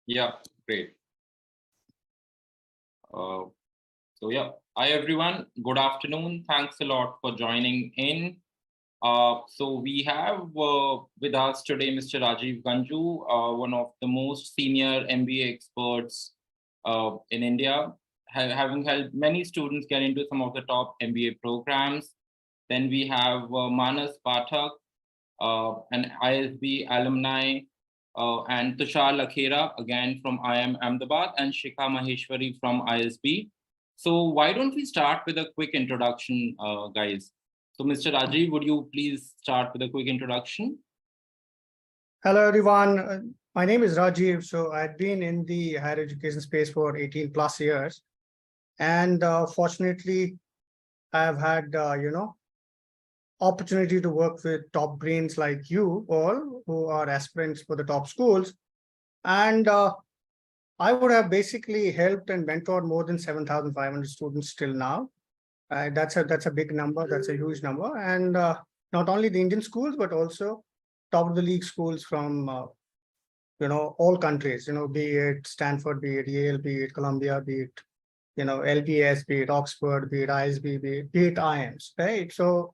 Yeah, great. Hi everyone. Good afternoon. Thanks a lot for joining in. So we have with us today Mr. Rajiv Ganju, one of the most senior MBA experts in India, having helped many students get into some of the top MBA programs. Then we have Manas Pathak, an ISB alumni, and Tushar Lakhera, again from IIM Ahmedabad, and Shikha Maheshwari from ISB. So why don't we start with a quick introduction, guys? So Mr. Rajiv, would you please start with a quick introduction? Hello, everyone. My name is Rajiv. So I've been in the higher education space for 18 plus years. And fortunately, I've had, opportunity to work with top brains like you all who are aspirants for the top schools. And I would have basically helped and mentored more than 7,500 students till now. That's a big number. That's a huge number. And not only the Indian schools, but also top of the league schools from all countries, be it Stanford, be it Yale, be it Columbia, be it, LBS, be it Oxford, be it ISB, be it IIMs, right? So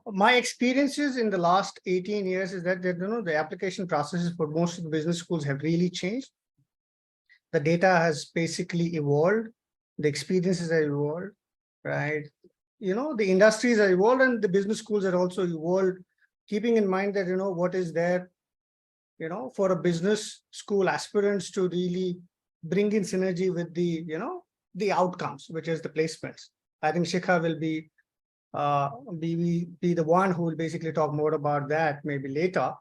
my experiences in the last 18 years is that, the application processes for most of the business schools have really changed. The data has basically evolved. The experiences have evolved, right? The industries are evolved and the business schools are also evolved, keeping in mind that, what is there for a business school aspirants to really bring in synergy with the outcomes, which is the placements. I think Shikha will be the one who will basically talk more about that maybe later.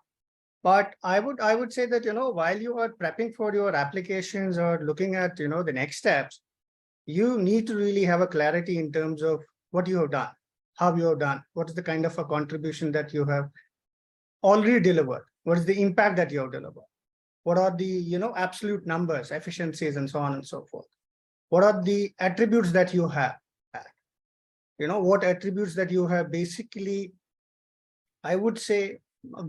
But I would say that, while you are prepping for your applications or looking at, the next steps, you need to really have a clarity in terms of what you have done, how you have done, what is the kind of a contribution that you have already delivered. What is the impact that you have delivered? What are the absolute numbers, efficiencies, and so on and so forth? What are the attributes that you have? What attributes that you have basically, I would say,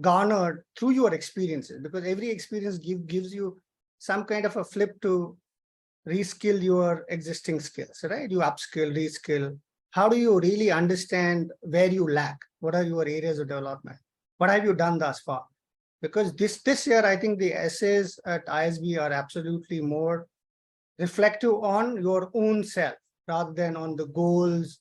garnered through your experiences, because every experience gives you some kind of a flip to reskill your existing skills, right? You upskill, reskill. How do you really understand where you lack? What are your areas of development? What have you done thus far? Because this year, I think the essays at ISB are absolutely more reflective on your own self rather than on the goals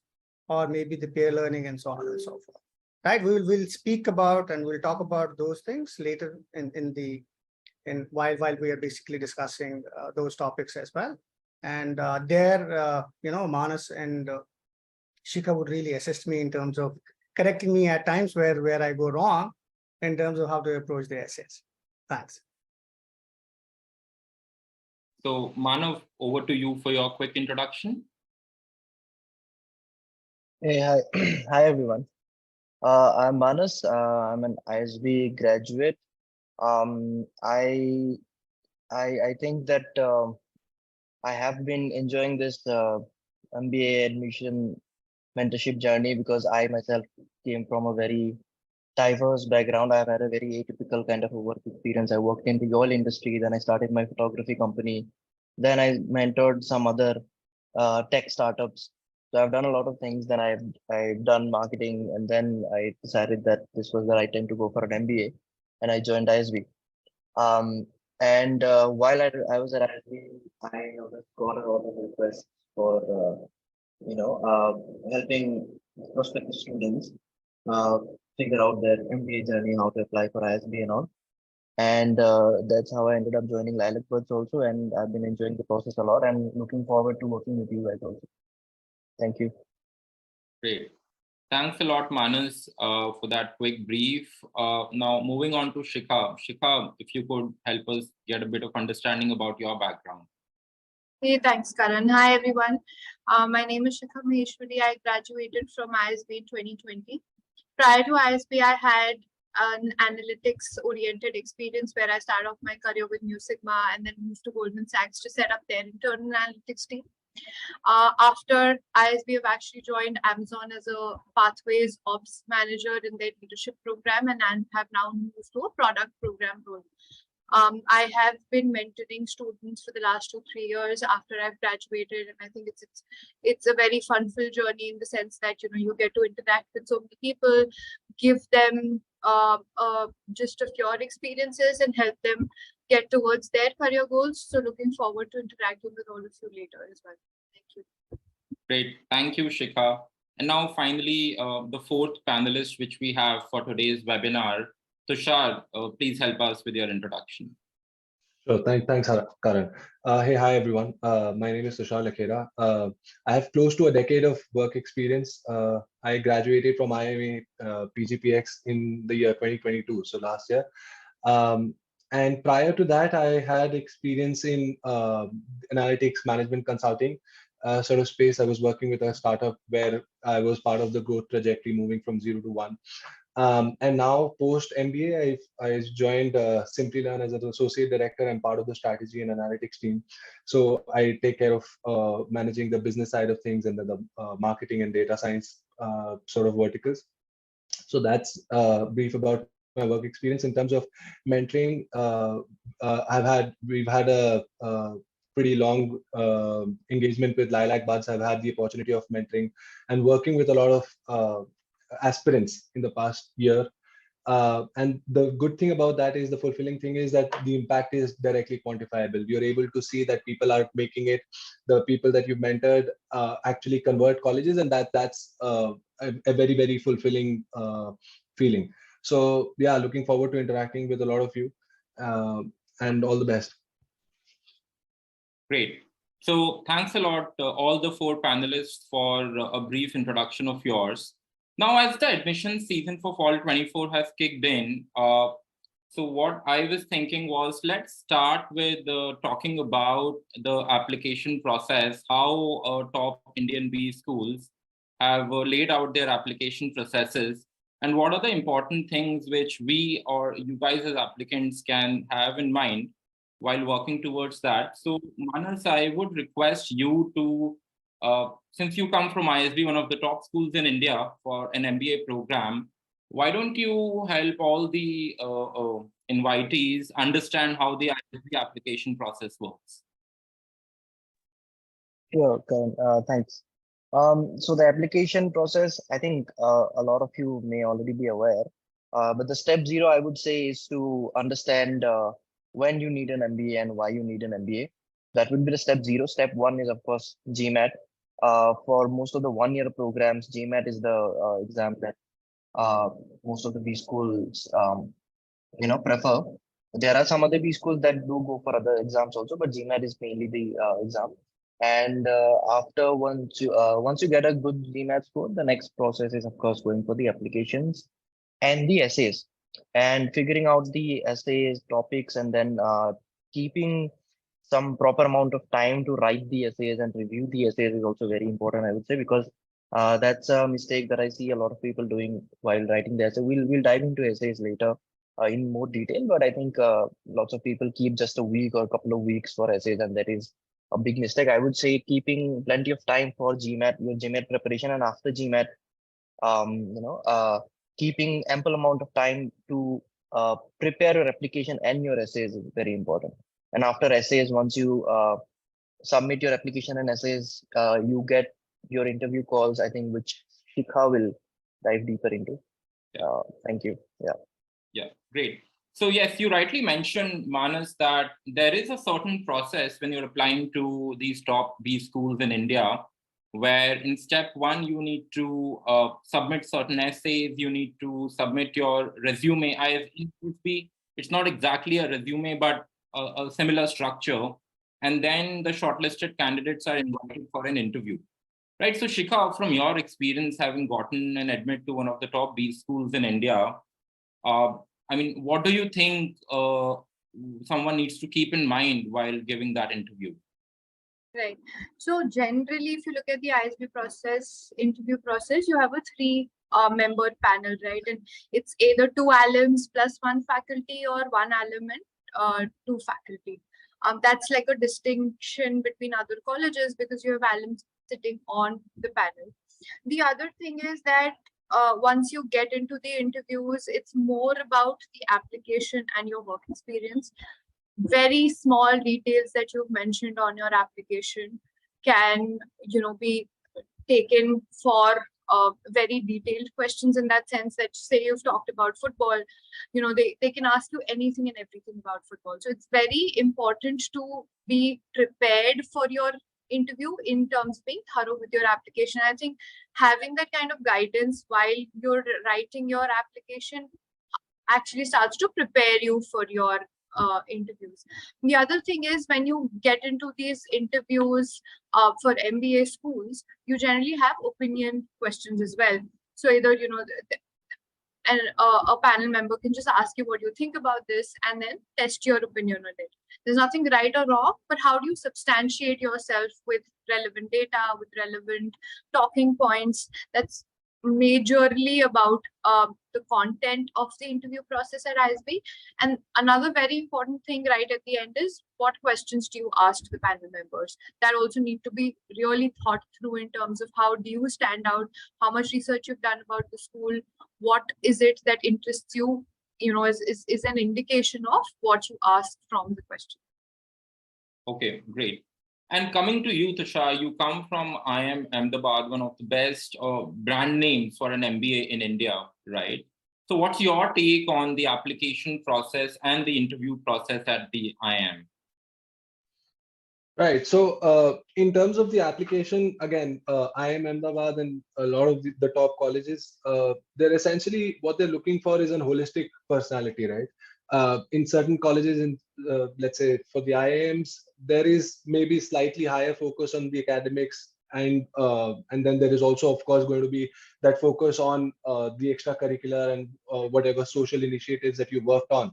or maybe the peer learning and so on and so forth. Right? We'll speak about and we'll talk about those things later while we are basically discussing those topics as well. And Manas and Shikha would really assist me in terms of correcting me at times where I go wrong in terms of how to approach the essays. Thanks. So Manav, over to you for your quick introduction. Hey, hi, hi everyone. I'm Manas. I'm an ISB graduate. I think that I have been enjoying this MBA admission mentorship journey because I myself came from a very diverse background. I've had a very atypical kind of a work experience. I worked in the oil industry, then I started my photography company. Then I mentored some other tech startups. So I've done a lot of things. Then I've done marketing, and then I decided that this was the right time to go for an MBA, and I joined ISB. While I was at ISB, I got a lot of requests for helping prospective students figure out their MBA journey, how to apply for ISB and all. And that's how I ended up joining LilacBuds also, and I've been enjoying the process a lot and looking forward to working with you guys also. Thank you. Great. Thanks a lot, Manas, for that quick brief. Now, moving on to Shikha. Shikha, if you could help us get a bit of understanding about your background. Hey, thanks, Karan. Hi, everyone. My name is Shikha Maheshwari. I graduated from ISB 2020. Prior to ISB, I had an analytics-oriented experience where I started off my career with Mu Sigma and then moved to Goldman Sachs to set up their internal analytics team. After ISB, I've actually joined Amazon as a Pathways Ops Manager in their leadership program and have now moved to a product program role. I have been mentoring students for the last 2-3 years after I've graduated, and I think it's a very fun-filled journey in the sense that you get to interact with so many people, give them gist of your experiences, and help them get towards their career goals. So looking forward to interacting with all of you later as well. Thank you. Great. Thank you, Shikha. And now finally, the fourth panelist which we have for today's webinar, Tushar, please help us with your introduction. Sure. Thanks, Karan. Hi, everyone. My name is Tushar Lakhera. I have close to a decade of work experience. I graduated from IIMA PGPX in the year 2022, so last year. And prior to that, I had experience in analytics management consulting sort of space. I was working with a startup where I was part of the growth trajectory moving from 0 to 1. And now post MBA, I joined Simply Learn as an associate director and part of the strategy and analytics team. So I take care of managing the business side of things and the marketing and data science sort of verticals. So that's brief about my work experience. In terms of mentoring, we've had a pretty long engagement with LilacBuds. I've had the opportunity of mentoring and working with a lot of aspirants in the past year. And the good thing about that is, the fulfilling thing is that the impact is directly quantifiable. You're able to see that people are making it, the people that you've mentored actually convert colleges, and that's a very, very fulfilling feeling. So yeah, looking forward to interacting with a lot of you, and all the best. Great. So thanks a lot, all the four panelists, for a brief introduction of yours. Now, as the admission season for fall 24 has kicked in, so what I was thinking was, let's start with talking about the application process, how top Indian B schools have laid out their application processes, and what are the important things which we or you guys as applicants can have in mind while working towards that. So Manas, I would request you to, since you come from ISB, one of the top schools in India for an MBA program, why don't you help all the invitees understand how the ISB application process works? Sure, Karan, thanks. So the application process, I think a lot of you may already be aware, but the step 0, I would say, is to understand when you need an MBA and why you need an MBA. That would be the step 0. Step 1 is, of course, GMAT. For most of the one-year programs, GMAT is the exam that most of the B schools prefer. There are some other B schools that do go for other exams also, but GMAT is mainly the exam. And after once you get a good GMAT score, the next process is, of course, going for the applications and the essays, and figuring out the essays, topics, and then keeping some proper amount of time to write the essays and review the essays is also very important, I would say, because that's a mistake that I see a lot of people doing while writing the essay. We'll dive into essays later in more detail, but I think lots of people keep just a week or a couple of weeks for essays, and that is a big mistake. I would say keeping plenty of time for GMAT, your GMAT preparation, and after GMAT, keeping ample amount of time to prepare your application and your essays is very important. And after essays, once you submit your application and essays, you get your interview calls, I think, which Shikha will dive deeper into. Thank you. Yeah, great. So yes, you rightly mentioned, Manas, that there is a certain process when you're applying to these top B schools in India, where in step 1, you need to submit certain essays, you need to submit your resume. ISB, it's not exactly a resume, but a similar structure. And then the shortlisted candidates are invited for an interview. Right. So Shikha, from your experience, having gotten an admit to one of the top B schools in India, I mean, what do you think someone needs to keep in mind while giving that interview? Right. So generally, if you look at the ISB interview process, you have a 3-member panel, right? And it's either 2 alums plus 1 faculty, or 1 alum and 2 faculty. That's like a distinction between other colleges because you have alums sitting on the panel. The other thing is that once you get into the interviews, it's more about the application and your work experience. Very small details that you've mentioned on your application can, be taken for very detailed questions, in that sense that, say you've talked about football, they can ask you anything and everything about football. So it's very important to be prepared for your interview in terms of being thorough with your application. I think having that kind of guidance while you're writing your application actually starts to prepare you for your interviews. The other thing is, when you get into these interviews for MBA schools, you generally have opinion questions as well. So either, and a panel member can just ask you what you think about this and then test your opinion on it. There's nothing right or wrong, but how do you substantiate yourself with relevant data, with relevant talking points? That's majorly about the content of the interview process at ISB. And another very important thing right at the end is, what questions do you ask the panel members? That also need to be really thought through in terms of how do you stand out, how much research you've done about the school, what is it that interests you, is an indication of what you ask from the question. Okay, great. And coming to you, Tushar, you come from IIM Ahmedabad, one of the best brand names for an MBA in India, right? So what's your take on the application process and the interview process at the IIM? Right. So in terms of the application, again, IIM Ahmedabad and a lot of the top colleges, they're essentially, what they're looking for is an holistic personality, right? In certain colleges, in let's say for the IIMs, there is maybe slightly higher focus on the academics, and then there is also, of course, going to be that focus on the extracurricular and whatever social initiatives that you worked on.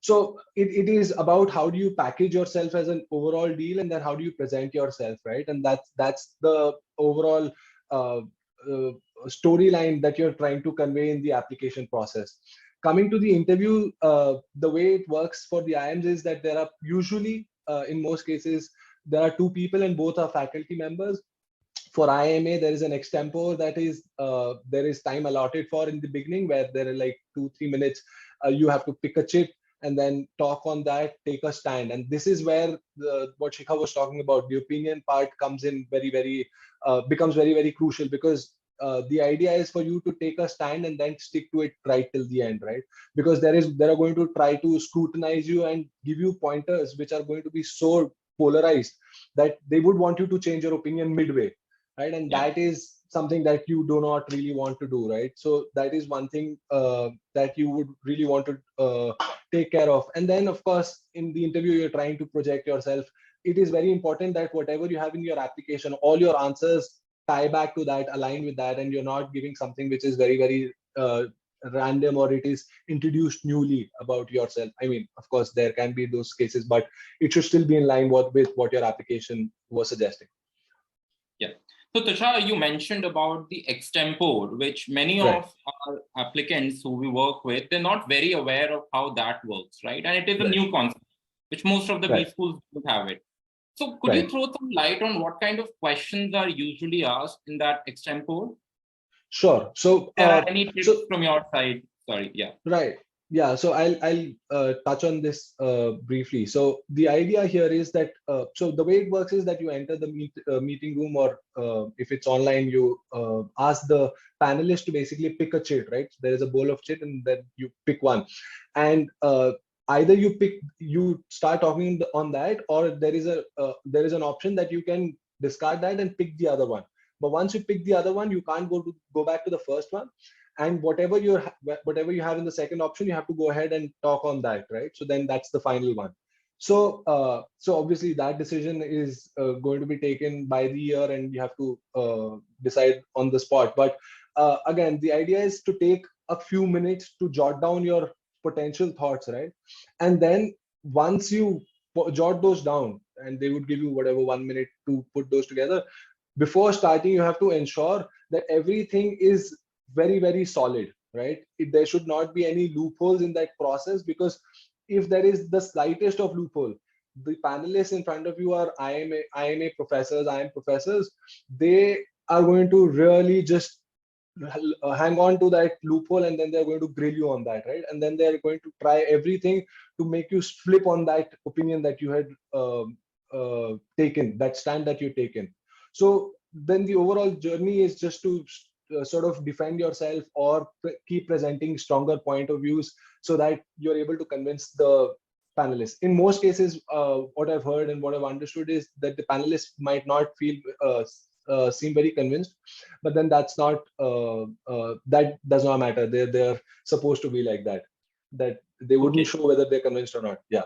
So it is about how do you package yourself as an overall deal, and then how do you present yourself, right? And that's the overall storyline that you're trying to convey in the application process. Coming to the interview, the way it works for the IIMs is that there are usually, in most cases, there are two people and both are faculty members. For IIMA, there is an extempore that is, there is time allotted for in the beginning, where there are like 2-3 minutes. You have to pick a chit and then talk on that, take a stand. And this is where what Shikha was talking about, the opinion part comes in becomes very, very crucial, because the idea is for you to take a stand and then stick to it right till the end, right? Because there are going to try to scrutinize you and give you pointers which are going to be so polarized that they would want you to change your opinion midway, right? And that is something that you do not really want to do, right? So that is one thing that you would really want to take care of. And then, of course, in the interview, you're trying to project yourself. It is very important that whatever you have in your application, all your answers tie back to that, align with that, and you're not giving something which is very, very random, or it is introduced newly about yourself. I mean, of course, there can be those cases, but it should still be in line with what your application was suggesting. Yeah. So Tushar, you mentioned about the extempore, which many of our applicants who we work with, they're not very aware of how that works, right? And it is a new concept, which most of the B schools don't have it. So could you throw some light on what kind of questions are usually asked in that extempore? Sure. So any tips from your side? Sorry, yeah. Right. Yeah, so I'll touch on this briefly. So the idea here is that, so the way it works is that you enter the meeting room, or if it's online, you ask the panelists to basically pick a chit, right? There is a bowl of chit and then you pick one. And either you start talking on that, or there is an option that you can discard that and pick the other one. But once you pick the other one, you can't go back to the first one. And whatever you have in the second option, you have to go ahead and talk on that, right? So then that's the final one. So obviously that decision is going to be taken by the year, and you have to decide on the spot. But again, the idea is to take a few minutes to jot down your potential thoughts, right? And then once you jot those down, and they would give you whatever 1 minute to put those together, before starting, you have to ensure that everything is very, very solid, right? There should not be any loopholes in that process, because if there is the slightest of loophole, the panelists in front of you are IIMA professors, IIM professors. They are going to really just hang on to that loophole, and then they're going to grill you on that, right? And then they're going to try everything to make you flip on that opinion that you had taken, that stand that you've taken. So then the overall journey is just to sort of defend yourself or keep presenting stronger point of views so that you're able to convince the panelists. In most cases, what I've heard and what I've understood is that the panelists might not feel seem very convinced, but then that's not that does not matter. They're supposed to be like that. That they wouldn't show whether they're convinced or not. Yeah.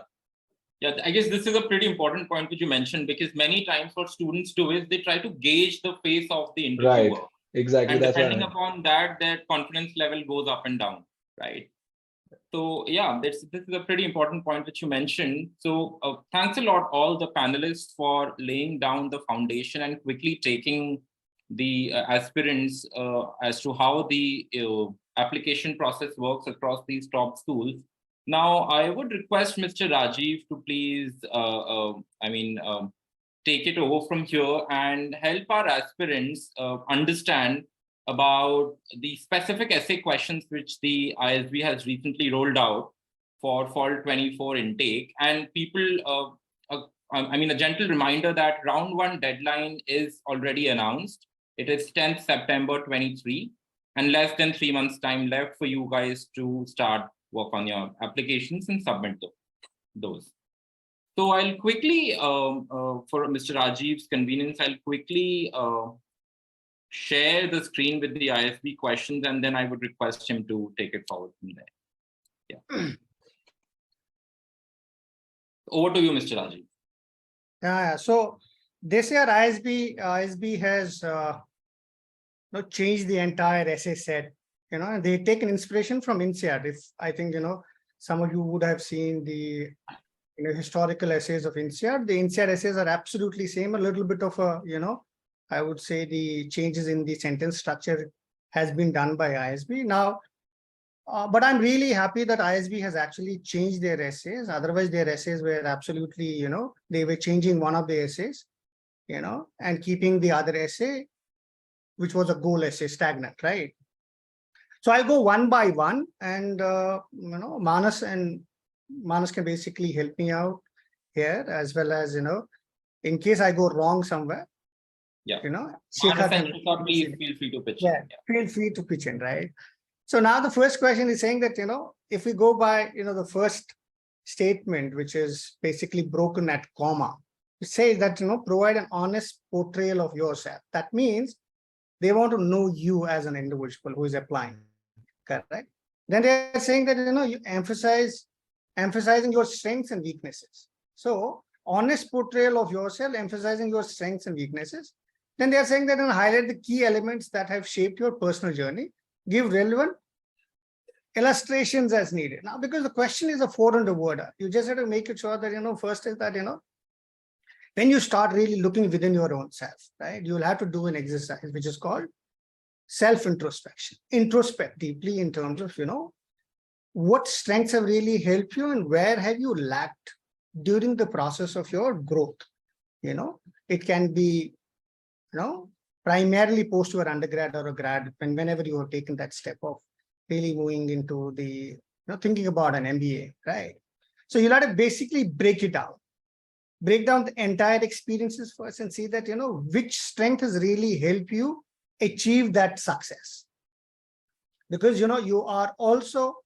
Yeah, I guess this is a pretty important point which you mentioned, because many times what students do is they try to gauge the face of the interviewer. Right. Exactly. And that's depending upon that, their confidence level goes up and down, right? So yeah, this is a pretty important point which you mentioned. So thanks a lot, all the panelists, for laying down the foundation and quickly taking the aspirants as to how the application process works across these top schools. Now, I would request Mr. Rajiv to please, take it over from here and help our aspirants understand about the specific essay questions which the ISB has recently rolled out for fall 24 intake. And people, a gentle reminder that round 1 deadline is already announced. It is 10th September 23, and less than 3 months time left for you guys to start work on your applications and submit those. So I'll quickly, for Mr. Rajiv's convenience, I'll quickly share the screen with the ISB questions, and then I would request him to take it forward from there. Yeah. Over to you, Mr. Rajiv. Yeah. So this year ISB has changed the entire essay set. They take an inspiration from INSEAD. If I think some of you would have seen the historical essays of INSEAD. The INSEAD essays are absolutely same. A little bit of a I would say the changes in the sentence structure has been done by ISB now. But I'm really happy that ISB has actually changed their essays. Otherwise, their essays were absolutely, they were changing one of the essays, and keeping the other essay, which was a goal essay, stagnant, right? So I'll go one by one, and Manas can basically help me out here, as well as in case I go wrong somewhere. Yeah. Shikha can please feel free to pitch in. Yeah. Feel free to pitch in, right? So now the first question is saying that if we go by the first statement, which is basically broken at comma, it says that provide an honest portrayal of yourself. That means they want to know you as an individual who is applying, correct? Then they are saying that you emphasizing your strengths and weaknesses. So honest portrayal of yourself, emphasizing your strengths and weaknesses. Then they are saying that highlight the key elements that have shaped your personal journey. Give relevant illustrations as needed. Now, because the question is a 400-worder, you just have to make it sure that first is that when you start really looking within your own self, right, you will have to do an exercise which is called self-introspection. Introspect deeply in terms of what strengths have really helped you and where have you lacked during the process of your growth. It can be primarily post your undergrad or a grad, whenever you have taken that step of really moving into the thinking about an MBA, right? So you'll have to basically break it down. Break down the entire experiences first and see that which strength has really helped you achieve that success. Because you are also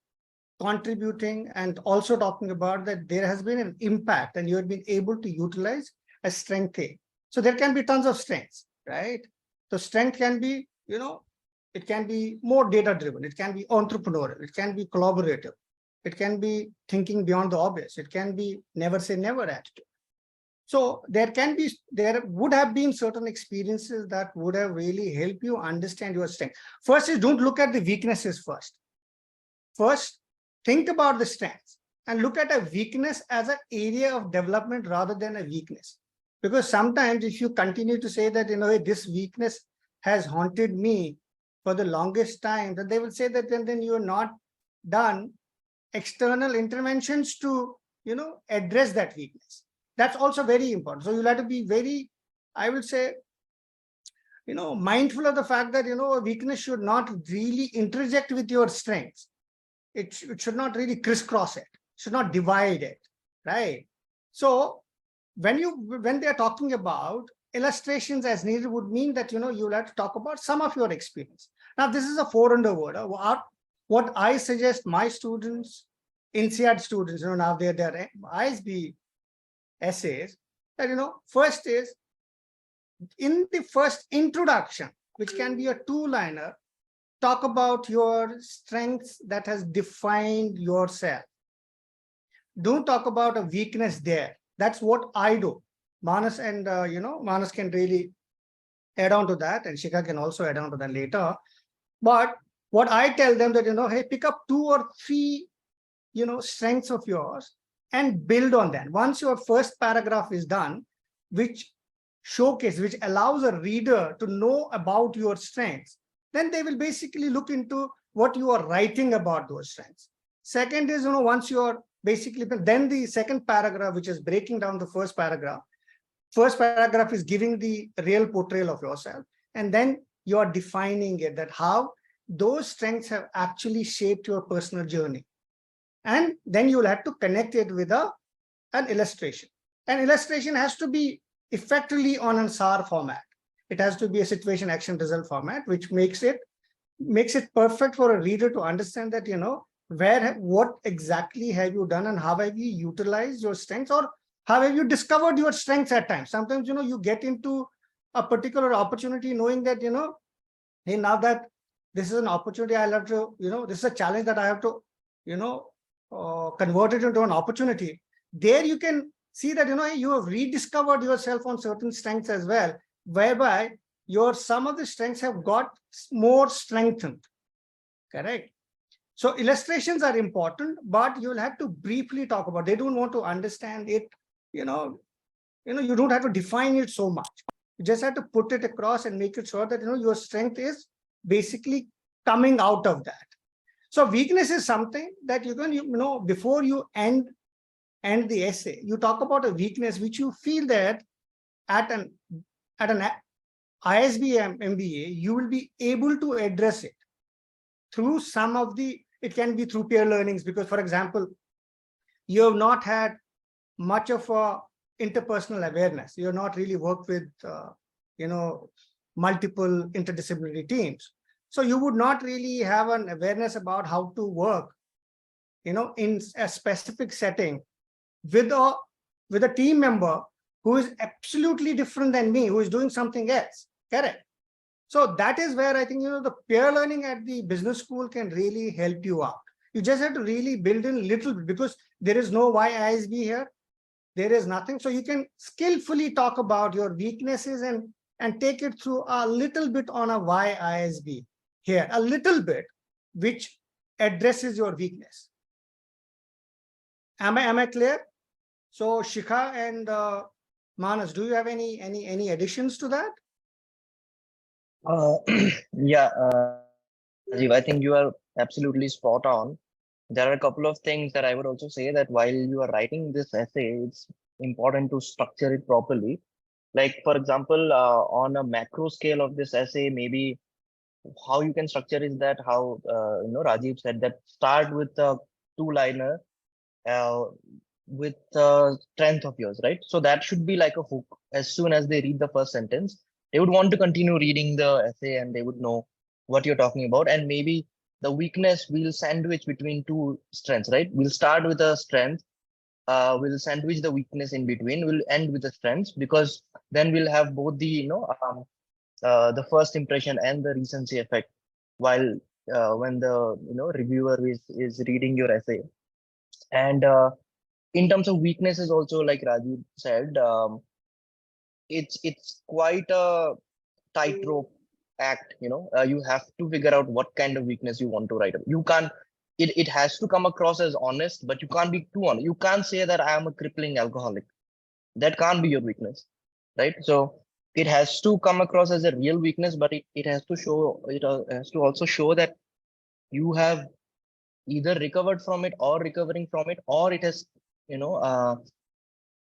contributing and also talking about that there has been an impact and you have been able to utilize a strength A. So there can be tons of strengths, right? So strength can be, it can be more data-driven. It can be entrepreneurial. It can be collaborative. It can be thinking beyond the obvious. It can be never say never attitude. So there would have been certain experiences that would have really helped you understand your strength. First is don't look at the weaknesses first. First, think about the strengths and look at a weakness as an area of development rather than a weakness. Because sometimes if you continue to say that, this weakness has haunted me for the longest time, then they will say that then you are not done external interventions to, address that weakness. That's also very important. So you'll have to be very, I will say, mindful of the fact that, a weakness should not really interject with your strengths. It should not really crisscross it, should not divide it, right? So when they're talking about illustrations as needed would mean that, you'll have to talk about some of your experience. Now, this is a four-under word. What I suggest my students, INSEAD students, now they're ISB essays, that, first is in the first introduction, which can be a two-liner, talk about your strengths that has defined yourself. Don't talk about a weakness there. That's what I do. Manas and, Manas can really add on to that, and Shikha can also add on to that later. But what I tell them that, hey, pick up 2 or 3, strengths of yours and build on that. Once your first paragraph is done, which allows a reader to know about your strengths, then they will basically look into what you are writing about those strengths. Second is, once you're basically, then the second paragraph, which is breaking down the first paragraph is giving the real portrayal of yourself. And then you're defining it, that how those strengths have actually shaped your personal journey. And then you'll have to connect it with an illustration. An illustration has to be effectively on an SAR format. It has to be a situation, action, result format, which makes it perfect for a reader to understand that, what exactly have you done and how have you utilized your strengths, or how have you discovered your strengths at times. Sometimes, you get into a particular opportunity knowing that, hey, now that this is an opportunity, I'll have to, this is a challenge that I have to, convert it into an opportunity. There you can see that, you have rediscovered yourself on certain strengths as well, whereby some of the strengths have got more strengthened. Correct. So illustrations are important, but you'll have to briefly talk about. They don't want to understand it. You don't have to define it so much. You just have to put it across and make it sure that your strength is basically coming out of that. So weakness is something that you can, before you end the essay, you talk about a weakness which you feel that at an ISB MBA, you will be able to address it through it can be through peer learnings, because, for example, you have not had much of a interpersonal awareness. You have not really worked with, multiple interdisciplinary teams. So you would not really have an awareness about how to work, in a specific setting with a team member who is absolutely different than me, who is doing something else. Correct. So that is where I think, the peer learning at the business school can really help you out. You just have to really build in a little bit, because there is no why ISB here. There is nothing. So you can skillfully talk about your weaknesses and take it through a little bit on a why ISB here, a little bit, which addresses your weakness. Am I clear? So Shikha and Manas, do you have any additions to that? Yeah, Rajiv, I think you are absolutely spot on. There are a couple of things that I would also say, that while you are writing this essay, it's important to structure it properly. Like, for example, on a macro scale of this essay, maybe how you can structure is that how, Rajiv said that start with a two-liner with the strength of yours, right? So that should be like a hook. As soon as they read the first sentence, they would want to continue reading the essay and they would know what you're talking about. And maybe the weakness we'll sandwich between two strengths, right? We'll start with a strength, we'll sandwich the weakness in between, we'll end with the strengths, because then we'll have both the, the first impression and the recency effect while when the reviewer is reading your essay. And in terms of weaknesses also, like Rajiv said, it's quite a tightrope act. You have to figure out what kind of weakness you want to write. You can't, it has to come across as honest, but you can't be too honest. You can't say that I am a crippling alcoholic. That can't be your weakness, right? So it has to come across as a real weakness, but it has to also show that you have either recovered from it or recovering from it, or it has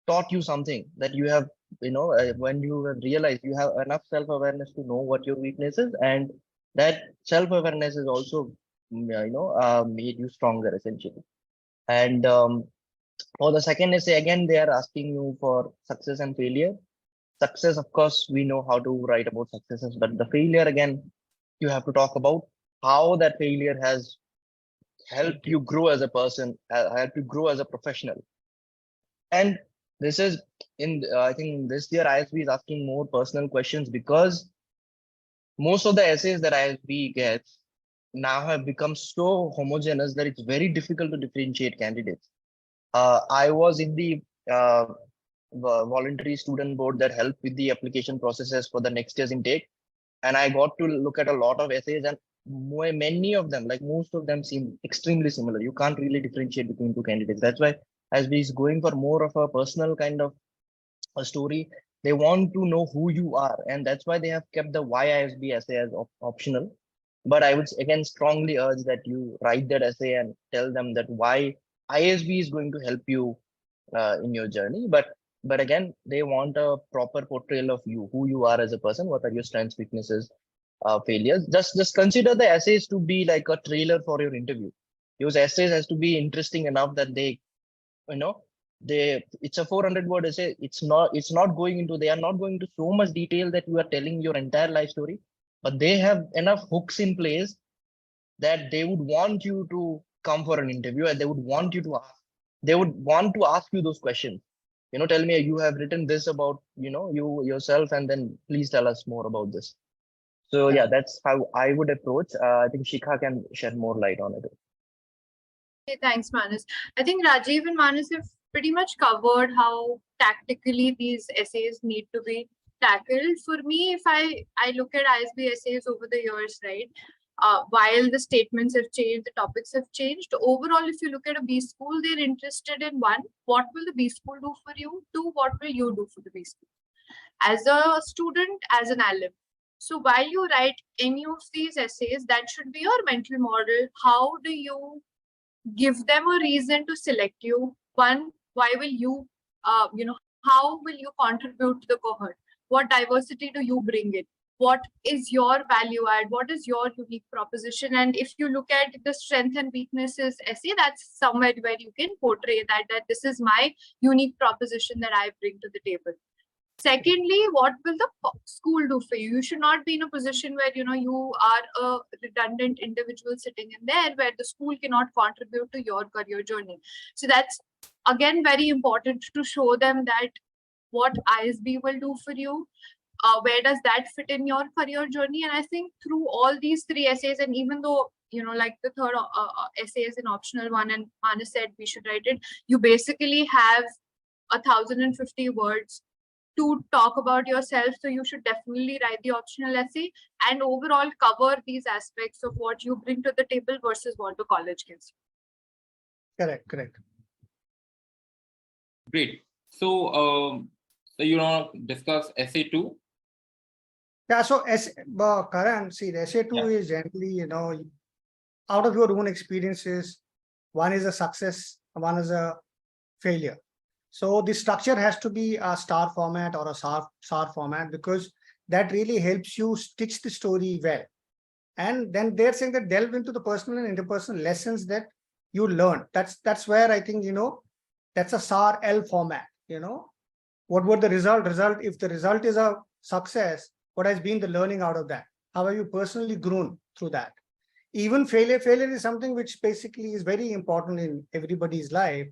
taught you something, that you have when you realize you have enough self-awareness to know what your weakness is, and that self-awareness is also made you stronger essentially. And for the second essay, again, they are asking you for success and failure. Success, of course, we know how to write about successes, but the failure, again, you have to talk about how that failure has helped you grow as a person, helped you grow as a professional. And this is I think this year ISB is asking more personal questions, because most of the essays that ISB gets now have become so homogeneous that it's very difficult to differentiate candidates. I was in the voluntary student board that helped with the application processes for the next year's intake. And I got to look at a lot of essays, and many of them, like most of them, seem extremely similar. You can't really differentiate between two candidates. That's why ISB is going for more of a personal kind of a story. They want to know who you are, and that's why they have kept the why ISB essay as optional. But I would again strongly urge that you write that essay and tell them that why ISB is going to help you in your journey. But again, they want a proper portrayal of you, who you are as a person, what are your strengths, weaknesses, failures. Just consider the essays to be like a trailer for your interview. Your essays has to be interesting enough that they it's a 400-word essay. It's not going into, they are not going into so much detail that you are telling your entire life story, but they have enough hooks in place that they would want you to come for an interview, and they would want you to ask. They would want to ask you those questions. Tell me, you have written this about you yourself, and then please tell us more about this. So yeah, that's how I would approach. I think Shikha can shed more light on it. Okay, thanks, Manas. I think Rajiv and Manas have pretty much covered how tactically these essays need to be tackled. For me, if I look at ISB essays over the years, right, while the statements have changed, the topics have changed. Overall, if you look at a B school, they're interested in one, what will the B school do for you? Two, what will you do for the B school? As a student, as an alum. So while you write any of these essays, that should be your mental model. How do you give them a reason to select you? One, why will you, how will you contribute to the cohort? What diversity do you bring in? What is your value add? What is your unique proposition? And if you look at the strength and weaknesses essay, that's somewhere where you can portray that this is my unique proposition that I bring to the table. Secondly, what will the school do for you? You should not be in a position where you are a redundant individual sitting in there where the school cannot contribute to your career journey. So that's again very important to show them that what ISB will do for you. Where does that fit in your career journey? And I think through all these three essays, and even though like the third essay is an optional one, and Manas said we should write it, you basically have 1,050 words to talk about yourself. So you should definitely write the optional essay and overall cover these aspects of what you bring to the table versus what the college gives. Correct. Great. So, discuss essay 2. Yeah, so Karan, see, the essay 2 is generally, out of your own experiences, one is a success, one is a failure. So the structure has to be a star format or a SAR format, because that really helps you stitch the story well. And then they're saying that delve into the personal and interpersonal lessons that you learn. That's where I think, that's a SAR L format. What would the result? If the result is a success, what has been the learning out of that? How have you personally grown through that? Even failure is something which basically is very important in everybody's life.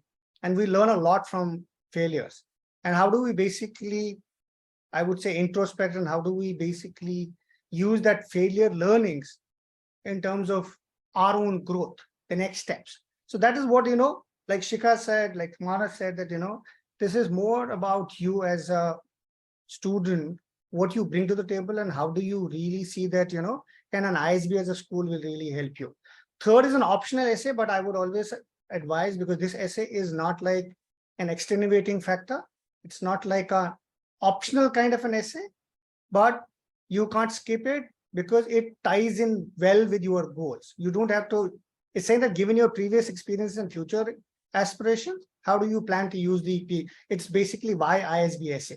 And we learn a lot from failures. And how do we basically, I would say, introspect, and how do we basically use that failure learnings in terms of our own growth, the next steps? So that is what, like Shikha said, like Manas said, that, this is more about you as a student, what you bring to the table, and how do you really see that, can an ISB as a school will really help you. Third is an optional essay, but I would always advise, because this essay is not like an extenuating factor. It's not like a optional kind of an essay, but you can't skip it because it ties in well with your goals. You don't have to, it's saying that given your previous experiences and future aspirations, how do you plan to use it's basically why ISB essay.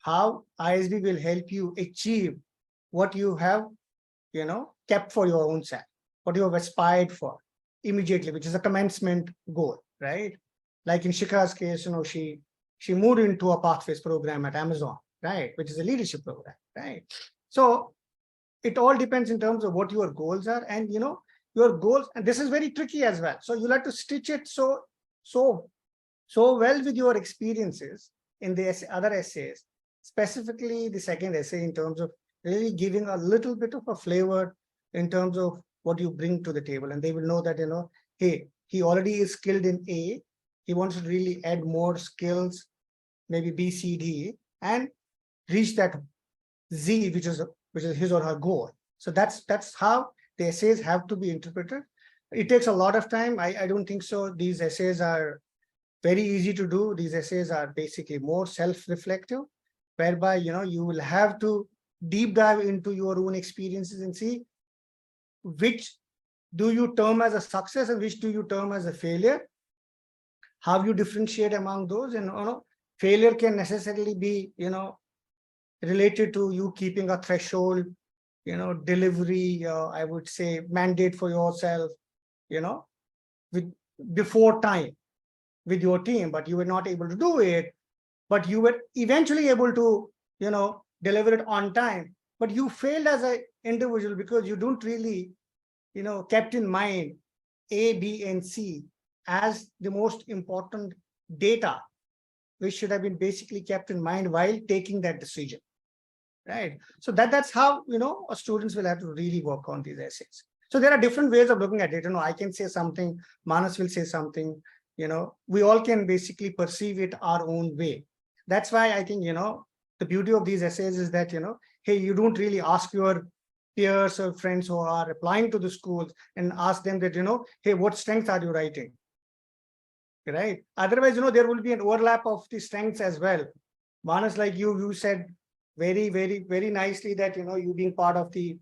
how ISB will help you achieve what you have, kept for your own self, what you have aspired for immediately, which is a commencement goal, right? Like in Shikha's case, she moved into a pathways program at Amazon, right? Which is a leadership program, right? So it all depends in terms of what your goals are, and your goals, and this is very tricky as well. So you'll have to stitch it so well with your experiences in the other essays, specifically the second essay, in terms of really giving a little bit of a flavor in terms of what you bring to the table. And they will know that, hey, he already is skilled in A, he wants to really add more skills, maybe B, C, D, and reach that Z, which is his or her goal. So that's how the essays have to be interpreted. It takes a lot of time. I don't think so. These essays are very easy to do. These essays are basically more self-reflective, whereby you will have to deep dive into your own experiences and see which do you term as a success and which do you term as a failure. How you differentiate among those, and failure can necessarily be related to you keeping a threshold, delivery, I would say mandate for yourself, with before time with your team, but you were not able to do it, but you were eventually able to, deliver it on time, but you failed as an individual because you don't really, kept in mind A, B, and C as the most important data, which should have been basically kept in mind while taking that decision, right? So that's how, students will have to really work on these essays. So there are different ways of looking at it. I can say something, Manas will say something, we all can basically perceive it our own way. That's why I think, the beauty of these essays is that, hey, you don't really ask your peers or friends who are applying to the schools and ask them that, hey, what strengths are you writing? Right? Otherwise, there will be an overlap of the strengths as well. Manas, like you said very, very, very nicely that, you being part of the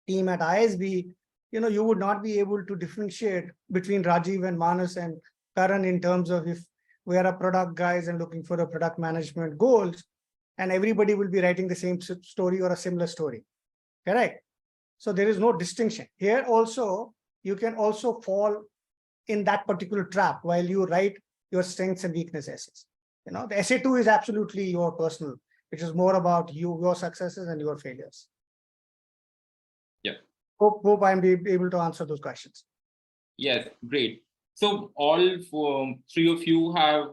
team at ISB, you would not be able to differentiate between Rajiv and Manas and Karan in terms of if we are a product guys and looking for a product management goals, and everybody will be writing the same story or a similar story. Correct? So there is no distinction. Here also, you can also fall in that particular trap while you write your strengths and weaknesses. The essay 2 is absolutely your personal, which is more about your successes and your failures. Yeah. Hope I'm able to answer those questions. Yes, great. So all three of you have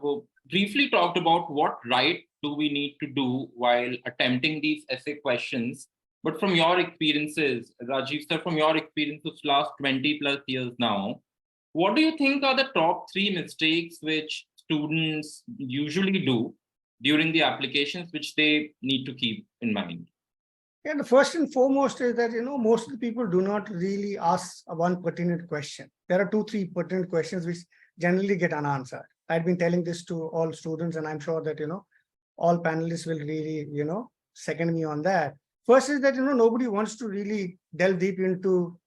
briefly talked about what right do we need to do while attempting these essay questions. But from your experiences, Rajiv sir, from your experience of last 20 plus years now, what do you think are the top 3 mistakes which students usually do during the applications, which they need to keep in mind? Yeah, the first and foremost is that, most of the people do not really ask one pertinent question. There are 2-3 pertinent questions which generally get unanswered. I've been telling this to all students, and I'm sure that, all panelists will really, second me on that. First is that, nobody wants to really delve deep into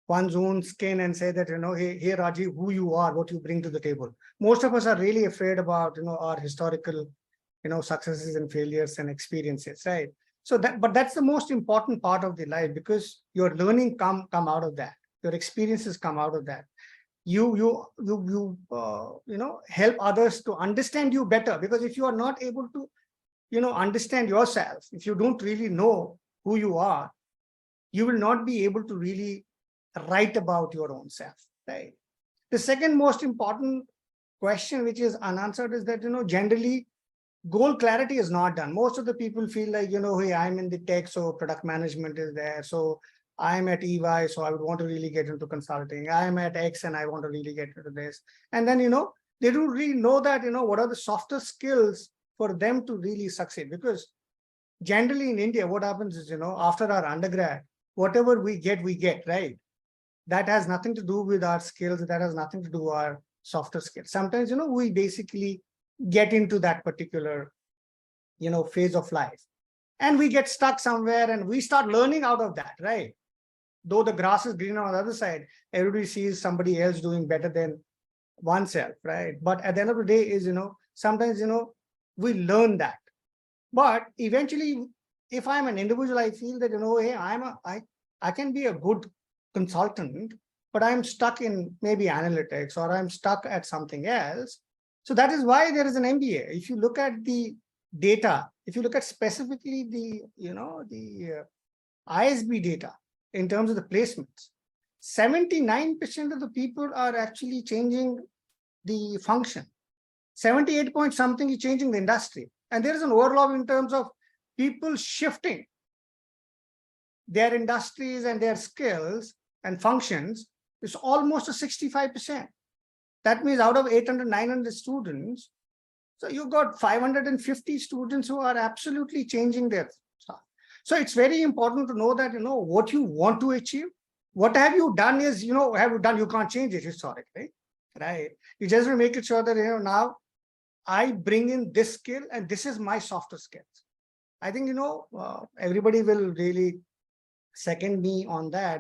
one's own skin and say that, hey, Rajiv, who you are, what you bring to the table. Most of us are really afraid about, our historical, successes and failures and experiences, right? So but that's the most important part of the life, because your learning come out of that. Your experiences come out of that. You help others to understand you better, because if you are not able to, understand yourself, if you don't really know who you are, you will not be able to really write about your own self, right? The second most important question which is unanswered is that, generally goal clarity is not done. Most of the people feel like, hey, I'm in the tech, so product management is there. So I'm at EY, so I would want to really get into consulting. I'm at X and I want to really get into this. And then, they don't really know that, what are the softer skills for them to really succeed. Because generally in India, what happens is, after our undergrad, whatever we get, right? That has nothing to do with our skills. That has nothing to do with our softer skills. Sometimes, we basically get into that particular, phase of life, and we get stuck somewhere and we start learning out of that, right? Though the grass is greener on the other side, everybody sees somebody else doing better than oneself, right? But at the end of the day is, sometimes, we learn that. But eventually, if I'm an individual, I feel that, hey, I can be a good consultant, but I'm stuck in maybe analytics, or I'm stuck at something else. So that is why there is an MBA. If you look at the data, if you look at specifically the ISB data in terms of the placements, 79% of the people are actually changing the function. 78 point something is changing the industry. And there is an overlap in terms of people shifting their industries and their skills and functions. It's almost a 65%. That means out of 800, 900 students, so you've got 550 students who are absolutely changing their stuff. So it's very important to know that, what you want to achieve. What have you done is, have you done, you can't change it historically, right? You just make it sure that, now I bring in this skill and this is my softer skills. I think, everybody will really second me on that,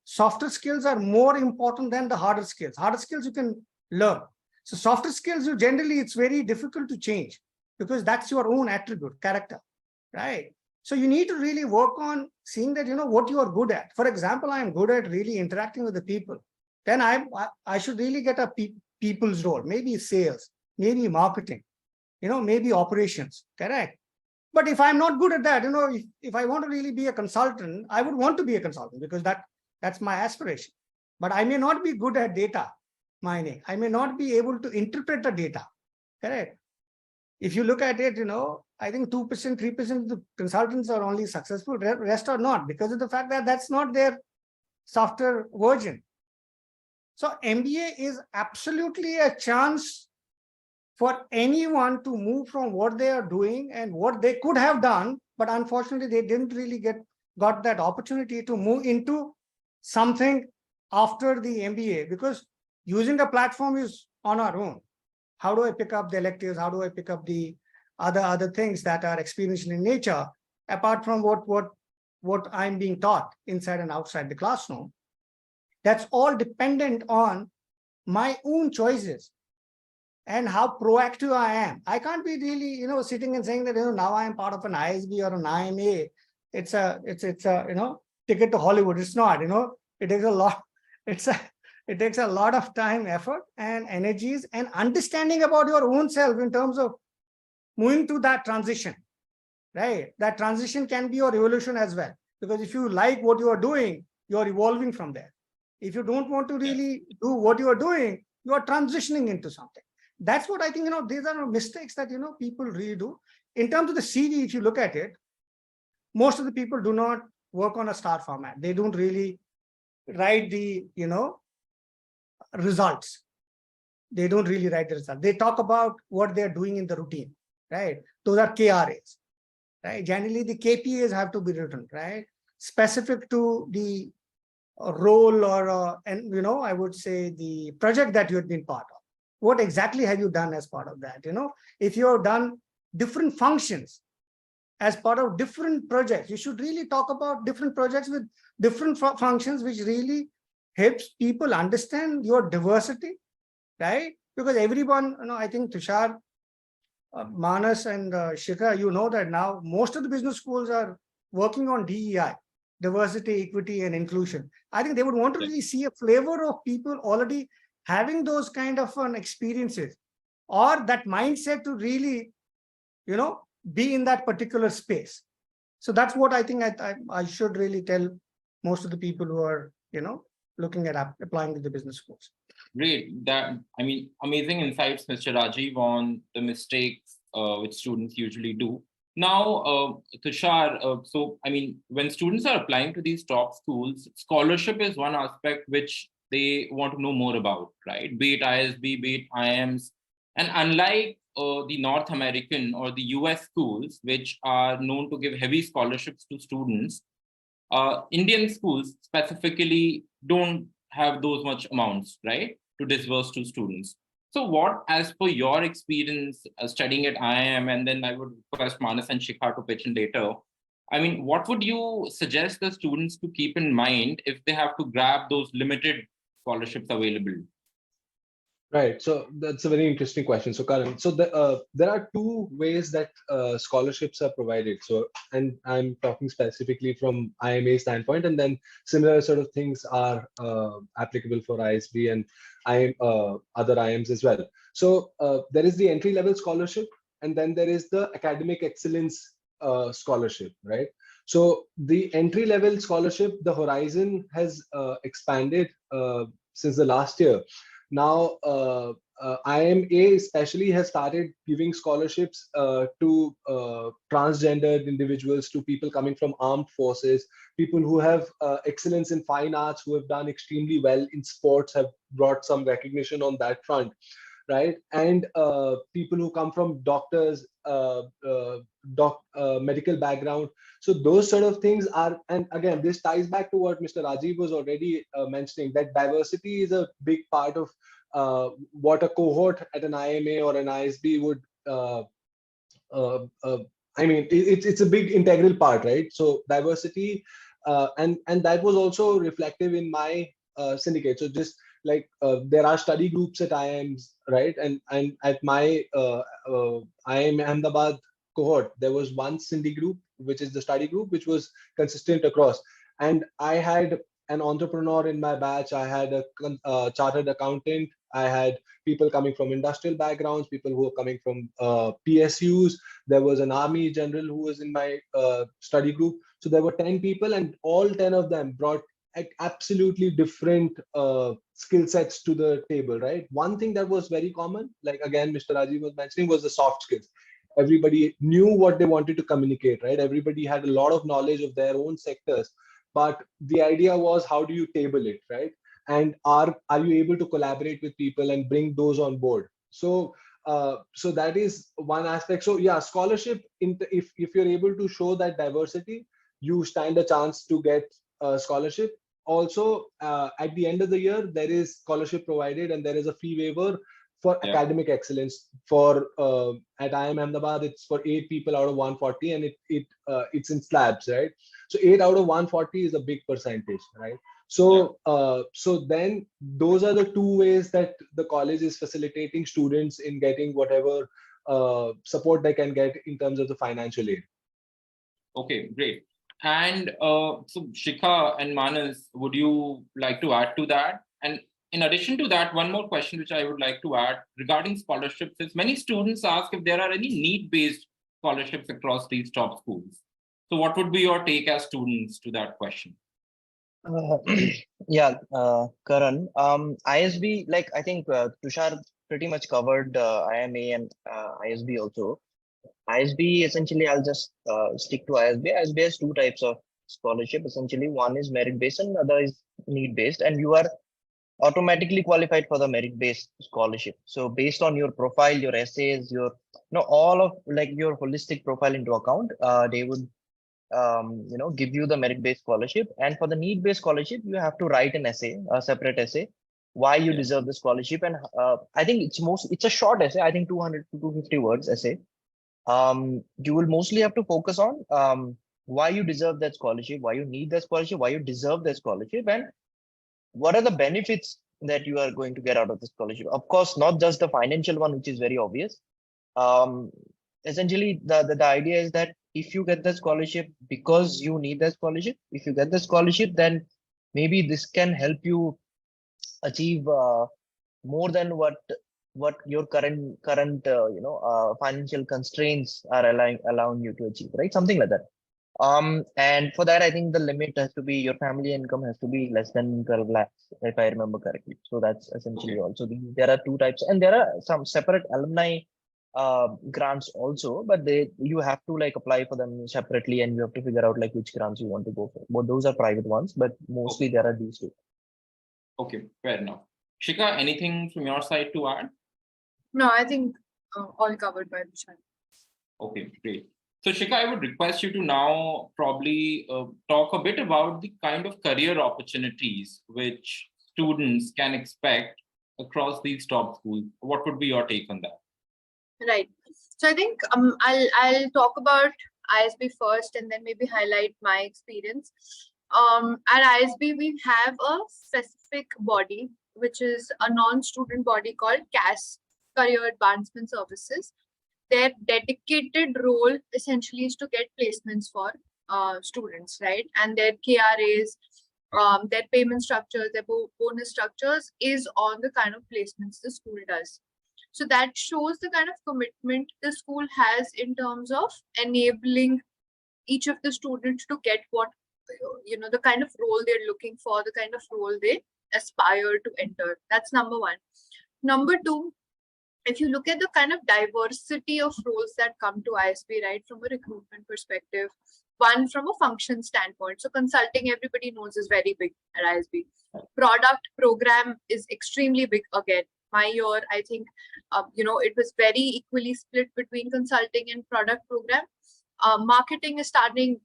softer skills are more important than the harder skills. Harder skills you can learn. So softer skills, it's very difficult to change because that's your own attribute, character, right? So you need to really work on seeing that, what you are good at. For example, I'm good at really interacting with the people. Then I should really get a people's role, maybe sales, maybe marketing, maybe operations, correct? But if I'm not good at that, if I want to really be a consultant, I would want to be a consultant because that's my aspiration. But I may not be good at data mining. I may not be able to interpret the data, correct? If you look at it, I think 2%, 3% of the consultants are only successful, rest are not, because of the fact that that's not their software version. So MBA is absolutely a chance for anyone to move from what they are doing and what they could have done, but unfortunately they didn't really got that opportunity to move into something after the MBA, because using the platform is on our own. How do I pick up the electives? How do I pick up the other things that are experiential in nature, apart from what I'm being taught inside and outside the classroom? That's all dependent on my own choices and how proactive I am. I can't be really, sitting and saying that, now I am part of an ISB or an IMA. It's a ticket to Hollywood. It's not, it takes a lot. It takes a lot of time, effort, and energies, and understanding about your own self in terms of moving to that transition, right? That transition can be your evolution as well, because if you like what you are doing, you are evolving from there. If you don't want to really do what you are doing, you are transitioning into something. That's what I think, these are mistakes that, people really do. In terms of the CV, if you look at it, most of the people do not work on a star format. They don't really write the, results. They don't really write the results. They talk about what they're doing in the routine, right? Those are KRAs, right? Generally, the KPAs have to be written, right? Specific to the role or, I would say the project that you have been part of. What exactly have you done as part of that? If you have done different functions as part of different projects, you should really talk about different projects with different functions, which really helps people understand your diversity, right? Because everyone, I think Tushar, Manas and Shikha, that now most of the business schools are working on DEI, diversity, equity, and inclusion. I think they would want to really see a flavor of people already having those kind of experiences, or that mindset to really, be in that particular space. So that's what I think I should really tell most of the people who are, looking at applying to the business schools. Great. Amazing insights, Mr. Rajiv, on the mistakes which students usually do. Now, Tushar, when students are applying to these top schools, scholarship is one aspect which they want to know more about, right? Be it ISB, be it IIMs. And unlike the North American or the US schools, which are known to give heavy scholarships to students, Indian schools specifically don't have those much amounts, right, to disburse to students. So what, as per your experience studying at IIM, and then I would request Manas and Shikha to pitch in later, what would you suggest the students to keep in mind if they have to grab those limited scholarships available? Right. So that's a very interesting question. So Karan, so there are two ways that scholarships are provided. So, and I'm talking specifically from IMA standpoint, and then similar sort of things are applicable for ISB and other IIMs as well. So there is the entry level scholarship, and then there is the academic excellence scholarship, right? So the entry level scholarship, the horizon has expanded since the last year. Now, IMA especially has started giving scholarships to transgendered individuals, to people coming from armed forces, people who have excellence in fine arts, who have done extremely well in sports, have brought some recognition on that front, right? And people who come from doctors, medical background. So those sort of things are, and again, this ties back to what Mr. Rajiv was already mentioning, that diversity is a big part of what a cohort at an IMA or an ISB would, I mean, it's a big integral part, right? So diversity, and that was also reflective in my syndicate. So just like there are study groups at IIMs, right? And at my IIM Ahmedabad cohort, there was one Cindy group, which is the study group, which was consistent across. And I had an entrepreneur in my batch. I had a chartered accountant. I had people coming from industrial backgrounds, people who are coming from PSUs. There was an army general who was in my study group. So there were 10 people, and all 10 of them brought absolutely different skill sets to the table, right? One thing that was very common, like again, Mr. Rajiv was mentioning, was the soft skills. Everybody knew what they wanted to communicate, right? Everybody had a lot of knowledge of their own sectors, but the idea was, how do you table it, right? And are you able to collaborate with people and bring those on board? So so that is one aspect. So yeah, scholarship, if you're able to show that diversity, you stand a chance to get a scholarship. Also, at the end of the year, there is scholarship provided, and there is a fee waiver for academic excellence. For at IIM Ahmedabad, it's for 8 people out of 140, and it's in slabs, right? So 8 out of 140 is a big percentage, right? So so then those are the two ways that the college is facilitating students in getting whatever support they can get in terms of the financial aid. Okay, great. And so Shikha and Manas, would you like to add to that? And in addition to that, one more question which I would like to add regarding scholarships is, many students ask if there are any need-based scholarships across these top schools. So what would be your take as students to that question? Yeah, Karan, ISB, like I think Tushar pretty much covered IMA and ISB also. ISB, essentially, I'll just stick to ISB. ISB has 2 types of scholarship. Essentially, one is merit-based and other is need-based, and you are automatically qualified for the merit-based scholarship. So based on your profile, your essays, your all of like your holistic profile into account, they would give you the merit-based scholarship. And for the need-based scholarship, you have to write an essay, a separate essay, why you deserve the scholarship. And I think it's a short essay, I think 200 to 250 words essay. You will mostly have to focus on why you deserve that scholarship, why you need that scholarship, why you deserve that scholarship, and what are the benefits that you are going to get out of the scholarship. Of course, not just the financial one, which is very obvious. Essentially, the idea is that if you get the scholarship because you need the scholarship, if you get the scholarship, then maybe this can help you achieve more than what your current financial constraints are allowing you to achieve, right? Something like that. And for that, I think the limit has to be, your family income has to be less than 12 lakhs, if I remember correctly. So that's essentially also there are 2 types, and there are some separate alumni grants also, but you have to like apply for them separately, and you have to figure out like which grants you want to go for. But those are private ones, but mostly there are these 2. Okay, fair enough. Shikha, anything from your side to add? No, I think all covered by Tushar. Okay, great. So Shikha, I would request you to now probably talk a bit about the kind of career opportunities which students can expect across these top schools. What would be your take on that? Right. So I think I'll talk about ISB first, and then maybe highlight my experience. At ISB, we have a specific body which is a non-student body called CAS, Career Advancement Services. Their dedicated role essentially is to get placements for students, right? And their KRAs, their payment structures, their bonus structures is on the kind of placements the school does. So that shows the kind of commitment the school has in terms of enabling each of the students to get what, the kind of role they're looking for, the kind of role they aspire to enter. That's number one. Number two, if you look at the kind of diversity of roles that come to ISB, right, from a recruitment perspective, one from a function standpoint. So consulting, everybody knows, is very big at ISB. Product program is extremely big again. My year, I think, it was very equally split between consulting and product program. Marketing is starting,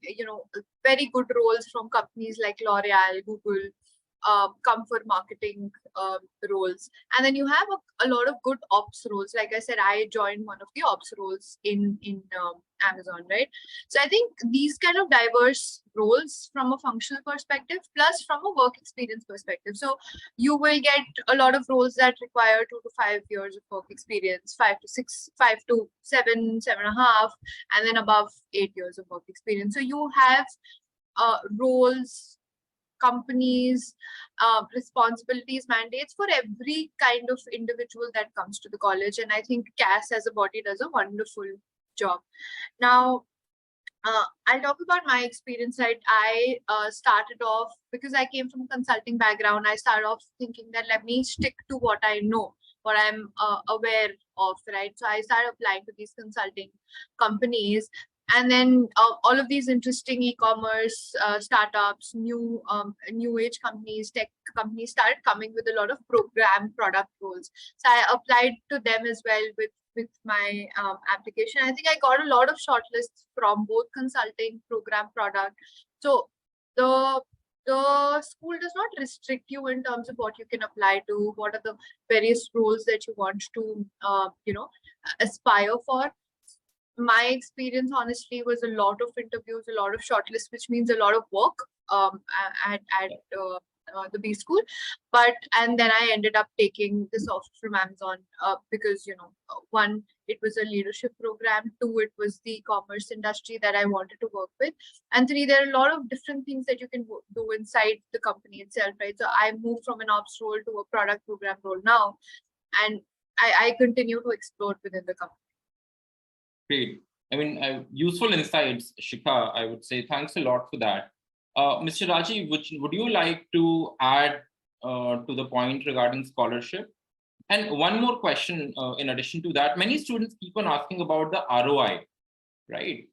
very good roles from companies like L'Oreal, Google, come for marketing roles. And then you have a lot of good ops roles. Like I said, I joined one of the ops roles in Amazon, right? So I think these kind of diverse roles from a functional perspective, plus from a work experience perspective. So you will get a lot of roles that require 2 to 5 years of work experience, 5 to 7, 7.5, and then above 8 years of work experience. So you have roles, companies, responsibilities, mandates for every kind of individual that comes to the college. And I think CAS as a body does a wonderful job. Now, I'll talk about my experience, right? I started off, because I came from a consulting background, I started off thinking that let me stick to what I know, what I'm aware of, right? So I started applying to these consulting companies. And then all of these interesting e-commerce startups, new age companies, tech companies started coming with a lot of program product roles. So I applied to them as well with my application. I think I got a lot of shortlists from both consulting, program, product. So the school does not restrict you in terms of what you can apply to, what are the various roles that you want to aspire for. My experience, honestly, was a lot of interviews, a lot of shortlists, which means a lot of work at the B school. And then I ended up taking this offer from Amazon because, one, it was a leadership program. Two, it was the commerce industry that I wanted to work with. And three, there are a lot of different things that you can do inside the company itself, right? So I moved from an ops role to a product program role now, and I continue to explore within the company. Great. I mean, useful insights, Shikha, I would say. Thanks a lot for that. Mr. Rajiv, would you like to add to the point regarding scholarship? And one more question in addition to that, many students keep on asking about the ROI, right?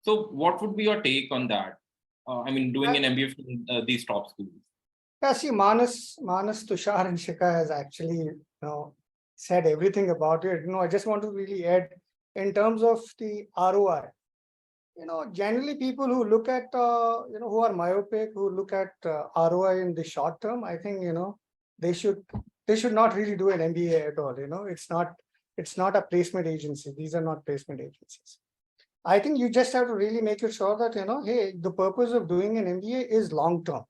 So what would be your take on that? Doing an MBA from these top schools. Yeah, see, Manas, Tushar and Shikha has actually said everything about it. I just want to really add in terms of the ROI. Generally people who look at, who are myopic, who look at ROI in the short term, I think, they should not really do an MBA at all. It's not a placement agency. These are not placement agencies. I think you just have to really make it sure that, hey, the purpose of doing an MBA is long-term,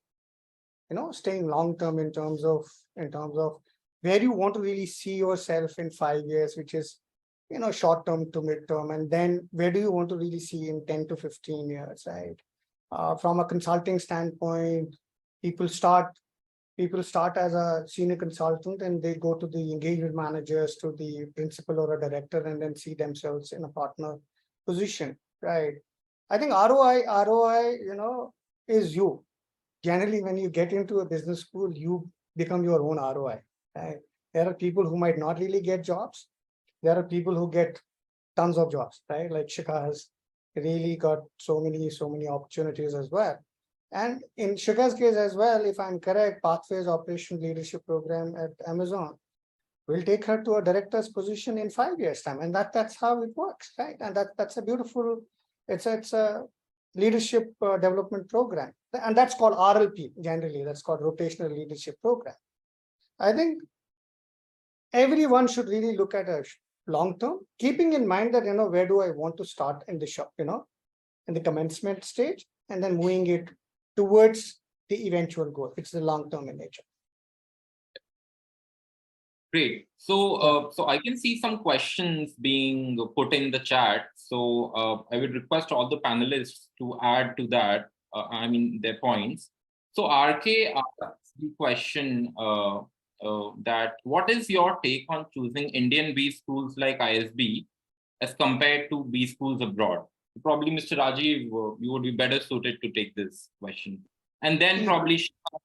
staying long-term in terms of where you want to really see yourself in 5 years, which is, short-term to mid-term, and then where do you want to really see in 10 to 15 years, right? From a consulting standpoint, people start as a senior consultant and they go to the engagement managers, to the principal or a director, and then see themselves in a partner position, right? I think ROI, is you. Generally, when you get into a business school, you become your own ROI, right? There are people who might not really get jobs. There are people who get tons of jobs, right? Like Shikha has really got so many opportunities as well. And in Shikha's case as well, if I'm correct, Pathways Operation Leadership Program at Amazon will take her to a director's position in 5 years' time. And that's how it works, right? And that's a beautiful, it's a leadership development program. And that's called RLP, generally, that's called Rotational Leadership Program. I think everyone should really look at a long-term, keeping in mind that, where do I want to start in the shop, in the commencement stage, and then moving it towards the eventual goal. It's the long-term in nature. Great. So I can see some questions being put in the chat. So I would request all the panelists to add to that. I mean, their points. So RK asked the question that what is your take on choosing Indian B schools like ISB as compared to B schools abroad? Probably Mr. Rajiv, you would be better suited to take this question. And then probably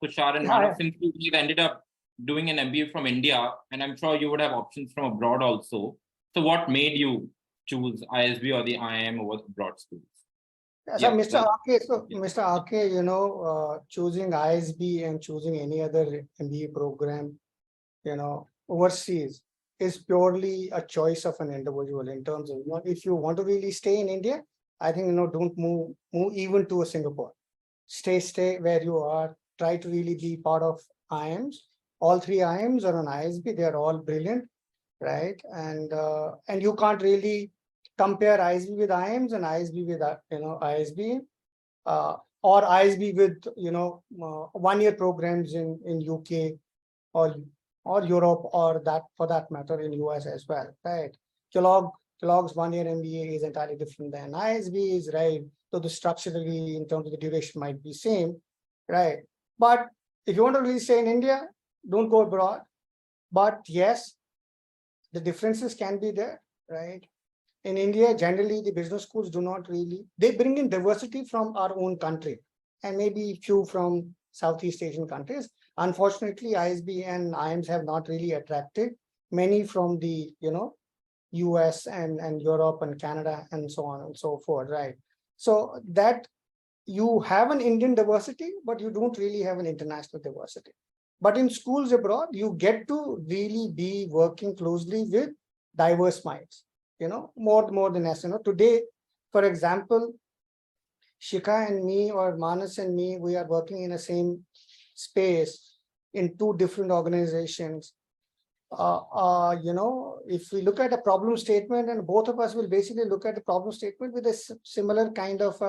Tushar and Manav, since you ended up doing an MBA from India, and I'm sure you would have options from abroad also. So what made you choose ISB or the IIM over abroad schools? So Mr. RK, choosing ISB and choosing any other MBA program, overseas is purely a choice of an individual in terms of, if you want to really stay in India, I think, don't move even to a Singapore. Stay where you are. Try to really be part of IIMs. All 3 IIMs are on ISB. They are all brilliant, right? And you can't really compare ISB with IIMs and ISB with ISB, or ISB with 1-year programs in UK or Europe, or that for that matter in US as well, right? Kellogg's 1-year MBA is entirely different than ISB is, right? So the structurally in terms of the duration might be same, right? But if you want to really stay in India, don't go abroad. But yes, the differences can be there, right? In India, generally the business schools do not really, they bring in diversity from our own country and maybe few from Southeast Asian countries. Unfortunately, ISB and IIMs have not really attracted many from the, US and Europe and Canada and so on and so forth, right? So that you have an Indian diversity, but you don't really have an international diversity. But in schools abroad, you get to really be working closely with diverse minds, more than us. Today, for example, Shikha and me or Manas and me, we are working in the same space in 2 different organizations. If we look at a problem statement, and both of us will basically look at the problem statement with a similar kind of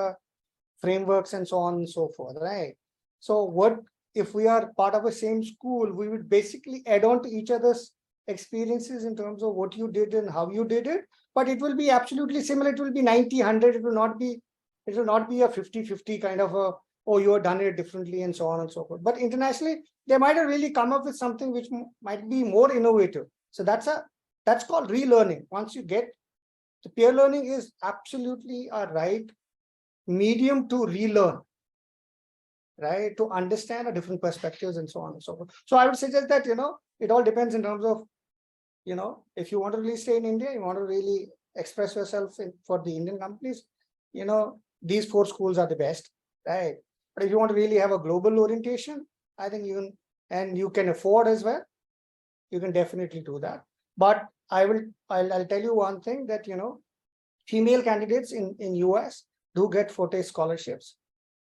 frameworks and so on and so forth, right? So what if we are part of the same school, we would basically add on to each other's experiences in terms of what you did and how you did it, but it will be absolutely similar. It will be 90-100. It will not be a 50-50 kind of a, oh, you have done it differently and so on and so forth. But internationally, they might have really come up with something which might be more innovative. So that's called relearning. Once you get the peer learning is absolutely a right medium to relearn, right? To understand a different perspectives and so on and so forth. So I would suggest that, it all depends in terms of, if you want to really stay in India, you want to really express yourself for the Indian companies, these 4 schools are the best, right? But if you want to really have a global orientation, I think you can afford as well, you can definitely do that. But I'll tell you one thing that, female candidates in US do get Forte scholarships,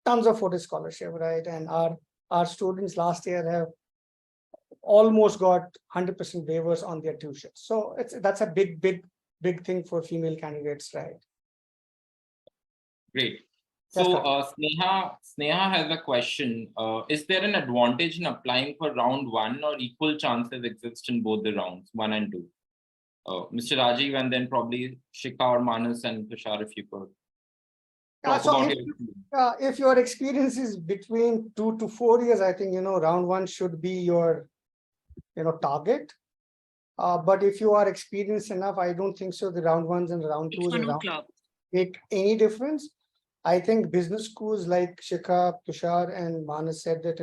tons of Forte scholarship, right? And our students last year have almost got 100% waivers on their tuition. So that's a big thing for female candidates, right? Great. So Sneha has a question. Is there an advantage in applying for round 1 or equal chances exist in both the rounds, 1 and 2? Mr. Rajiv, and then probably Shikha or Manas and Tushar, if you could. So if your experience is between 2 to 4 years, I think, round 1 should be your, target. But if you are experienced enough, I don't think so. The round 1s and round 2s make any difference. I think business schools like Shikha, Tushar, and Manas said that,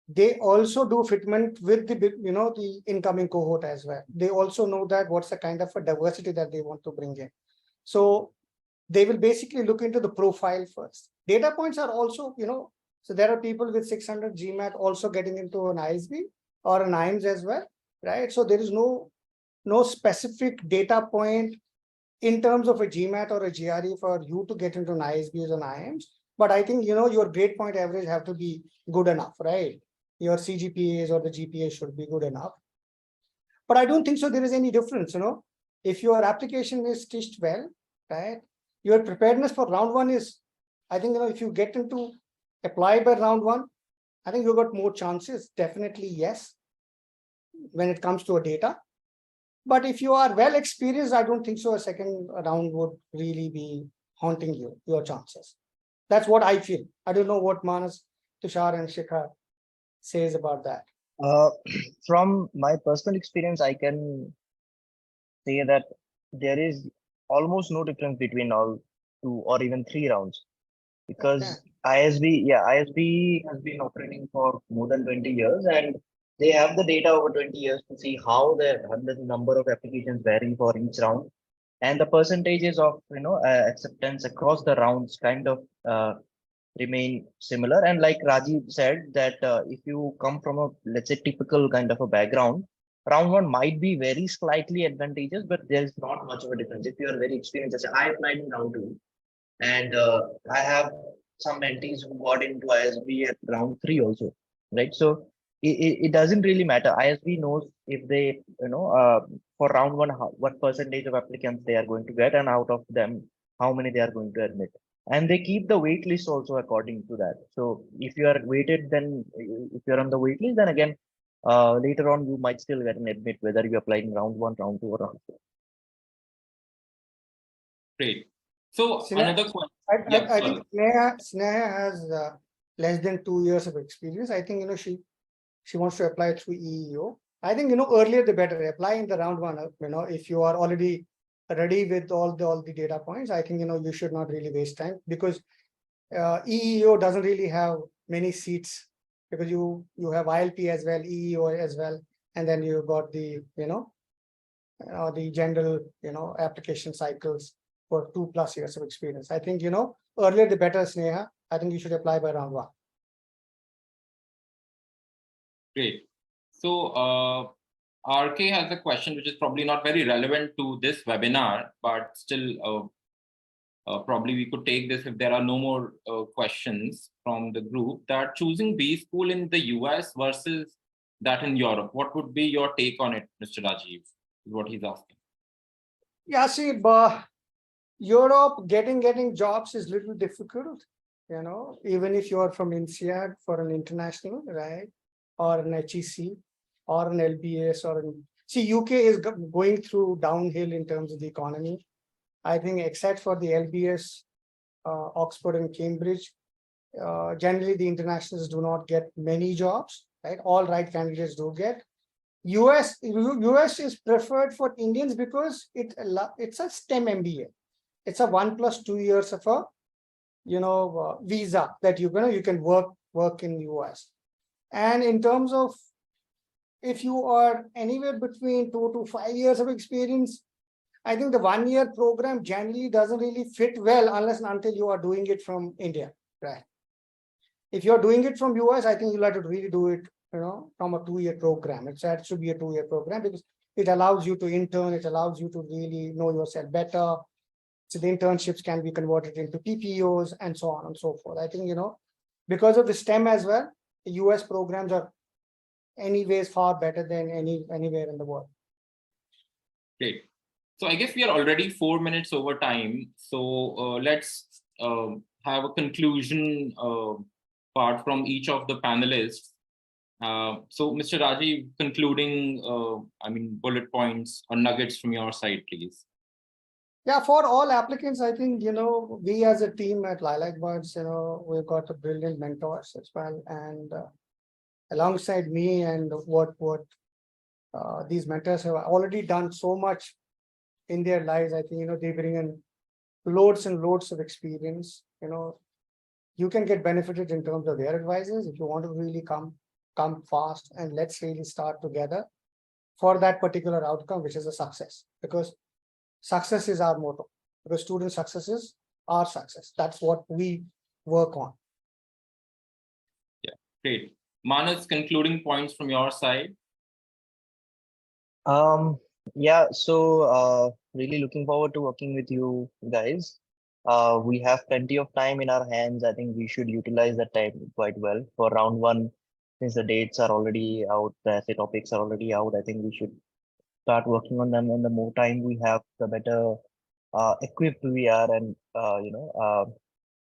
they also do fitment with the, the incoming cohort as well. They also know that what's the kind of a diversity that they want to bring in. So they will basically look into the profile first. Data points are also, so there are people with 600 GMAT also getting into an ISB or an IIMs as well, right? So there is no specific data point in terms of a GMAT or a GRE for you to get into an ISBs and IIMs. But I think, your grade point average have to be good enough, right? Your CGPAs or the GPA should be good enough. But I don't think so there is any difference, if your application is stitched well, right? Your preparedness for round 1 is, I think, if you get into apply by round 1, I think you got more chances. Definitely, yes. when it comes to a data. But if you are well experienced, I don't think so. A second round would really be haunting your chances. That's what I feel. I don't know what Manas, Tushar, and Shikhar says about that. From my personal experience, I can say that there is almost no difference between all 2 or even 3 rounds, because ISB has been operating for more than 20 years, and they have the data over 20 years to see how the number of applications vary for each round, and the percentages of acceptance across the rounds kind of remain similar. And like Rajiv said, that if you come from a, let's say, typical kind of a background, round 1 might be very slightly advantageous, but there's not much of a difference. If you are very experienced, let's say I applied in round 2, and I have some mentees who got into ISB at round 3 also, right? So it doesn't really matter. ISB knows if they, for round 1, what percentage of applicants they are going to get, and out of them, how many they are going to admit. And they keep the wait list also according to that. So if you are weighted, then if you're on the wait list, then again, later on, you might still get an admit, whether you apply in round 1, round 2, or round 4. Great. So another question. I think Sneha has less than 2 years of experience. I think she wants to apply through EEO. I think earlier the better. Apply in the round 1. If you are already ready with all the data points, I think you should not really waste time, because EEO doesn't really have many seats, because you have ILP as well, EEO as well, and then you got the the general application cycles for 2+ years of experience. I think earlier the better, Sneha. I think you should apply by round 1. Great. So RK has a question which is probably not very relevant to this webinar, but still probably we could take this if there are no more questions from the group. That choosing B school in the US versus that in Europe, what would be your take on it, Mr. Rajiv? Is what he's asking. Yeah, see, Europe getting jobs is little difficult, even if you are from INSEAD for an international, right, or an HEC or an LBS see, UK is going through downhill in terms of the economy. I think except for the LBS, Oxford and Cambridge, generally the internationals do not get many jobs, right? All right candidates do get. US is preferred for Indians because it's a STEM MBA. It's a 1 + 2 years of a visa that you can work in US. And in terms of if you are anywhere between 2 to 5 years of experience, I think the 1-year program generally doesn't really fit well unless and until you are doing it from India, right? If you're doing it from US, I think you'll have to really do it, from a 2-year program. It should be a 2-year program, because it allows you to intern, it allows you to really know yourself better. So the internships can be converted into PPOs and so on and so forth. I think, because of the STEM as well, the US programs are anyways far better than anywhere in the world. Great. So I guess we are already 4 minutes over time. So let's have a conclusion part from each of the panelists. So Mr. Rajiv, concluding, bullet points or nuggets from your side, please. Yeah, for all applicants, I think, we as a team at LilacBuds, we've got a brilliant mentors as well. And alongside me and what these mentors have already done so much in their lives, I think, they bring in loads and loads of experience. You can get benefited in terms of their advices if you want to really come fast, and let's really start together for that particular outcome, which is a success, because success is our motto, because student success is our success. That's what we work on. Yeah, great. Manas, concluding points from your side. Yeah, so really looking forward to working with you guys. We have plenty of time in our hands. I think we should utilize that time quite well for round 1. Since the dates are already out, the essay topics are already out, I think we should start working on them. And the more time we have, the better equipped we are, and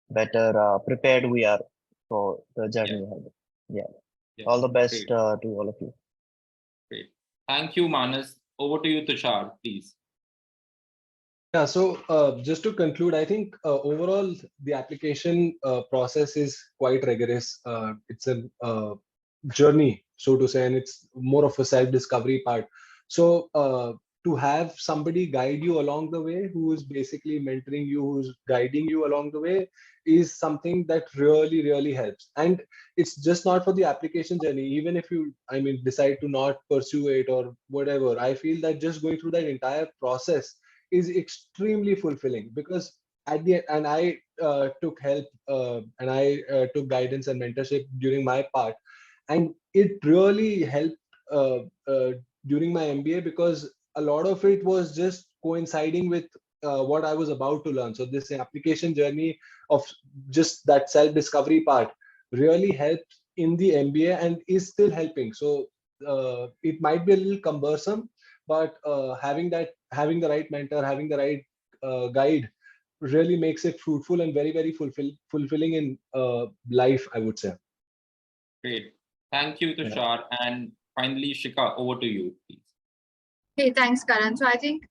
better prepared we are for the journey ahead. Yeah. All the best to all of you. Great. Thank you, Manas. Over to you, Tushar, please. Yeah, so just to conclude, I think overall the application process is quite rigorous. It's a journey, so to say, and it's more of a self-discovery part. So to have somebody guide you along the way, who is basically mentoring you, who's guiding you along the way, is something that really, really helps. And it's just not for the application journey. Even if you, I mean, decide to not pursue it or whatever, I feel that just going through that entire process is extremely fulfilling, because at the end, and I took help and I took guidance and mentorship during my part, and it really helped during my MBA, because a lot of it was just coinciding with what I was about to learn. So this application journey of just that self-discovery part really helped in the MBA and is still helping. So it might be a little cumbersome, but having the right mentor, having the right guide really makes it fruitful and very, very fulfilling in life, I would say. Great. Thank you, Tushar. And finally, Shikha, over to you, please. Hey, thanks, Karan. So I think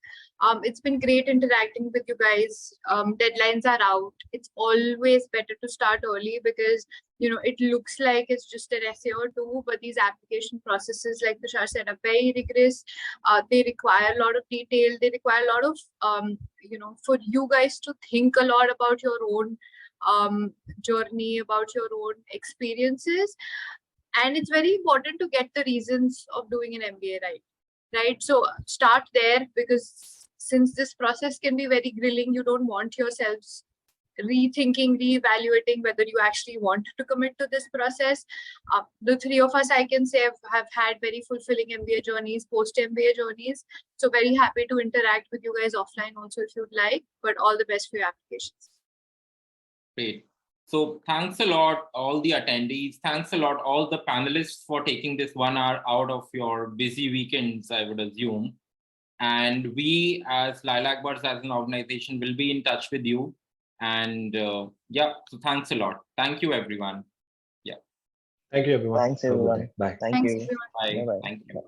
it's been great interacting with you guys. Deadlines are out. It's always better to start early, because it looks like it's just an essay or two, but these application processes, like Tushar said, are very rigorous. They require a lot of detail. They require a lot of for you guys to think a lot about your own journey, about your own experiences. And it's very important to get the reasons of doing an MBA right? So start there, because since this process can be very grilling, you don't want yourselves rethinking, reevaluating whether you actually want to commit to this process. The three of us, I can say, have had very fulfilling MBA journeys, post-MBA journeys. So very happy to interact with you guys offline also if you'd like, but all the best for your applications. Great. So thanks a lot, all the attendees. Thanks a lot, all the panelists, for taking this 1 hour out of your busy weekends, I would assume. And we, as LilacBuds, as an organization, will be in touch with you. And yeah, so thanks a lot. Thank you, everyone. Yeah. Thank you, everyone. Thanks, everyone. Bye. Thank Thanks, you. everyone. Bye. Bye-bye. Thank you.